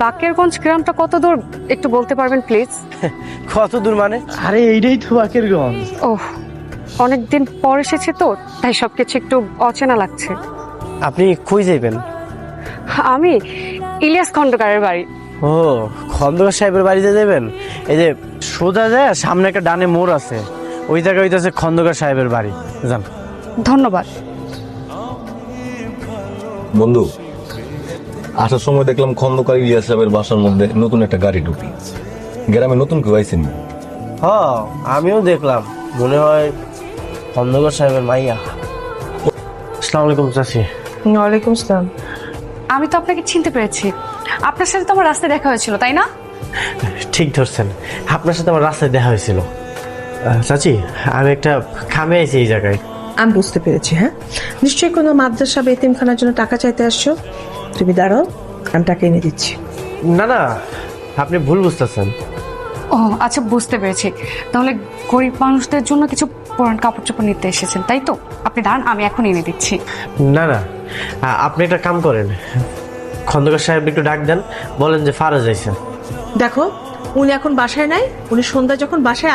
বাকেরগঞ্জ গ্রামটা কত দূর একটু বলতে পারবেন প্লিজ? কত দূর মানে? আরে এইটাই তো বাকেরগঞ্জ। ওহ, অনেকদিন পর এসেছি তো, তাই সবকিছু একটু অচেনা লাগছে। আপনি কই যাইবেন? আমি ইলিয়াস খন্দকারের বাড়ি। ও, খন্দকার সাহেবের বাড়িতে যাবেন? এই যে সোজা যায়, সামনে একটা ডানে মোড় আছে, ওই জায়গায় হইতেছে খন্দকার সাহেবের বাড়ি। যান। ধন্যবাদ। বন্ধু, আসার সময় দেখলাম খন্দকার ইলিয়াস সাহেবের বাসার মধ্যে নতুন একটা গাড়ি ঢুকি। গ্রামে নতুন কেউ আইছেন? হ, আমিও দেখলাম, মনে হয় খন্দকার সাহেবের মাইয়া। আসসালামু আলাইকুম চাচি। ওয়ালাইকুম আসসালাম। আমি তো আপনাকে চিনতে পেরেছি, আপনার সাথে তো আমার রাস্তায় দেখা হয়েছিল, তাই না? ঠিক ধরছেন, আপনার সাথে আমার রাস্তায় দেখা হয়েছিল। চাচি, আমি একটা খামে আইছি এই জায়গায়। আমি বুঝতে পেরেছি। হ্যাঁ, নিশ্চয়ই কোনো মাদ্রাসা বা এতিমখানার জন্য টাকা চাইতে আসছো। তুমি দাঁড়াও, আমি টাকা এনে দিচ্ছি। না না, আপনি ভুল বুঝতেছেন। ও আচ্ছা, বুঝতে পেরেছি। তাহলে গরিব মানুষদের জন্য কিছু পুরান কাপড় চোপড় নিতে এসেছেন, তাই তো? আপনি দাঁড়ান, আমি এখন এনে দিচ্ছি। না না, আপনি একটা কাম করেন, খন্দকার সাহেব একটু ডাক দেন, বলেন যে ফারাজ আইছে। দেখো, উনি এখন বাসায় নাই। উনি সন্ধ্যা যখন বাসায়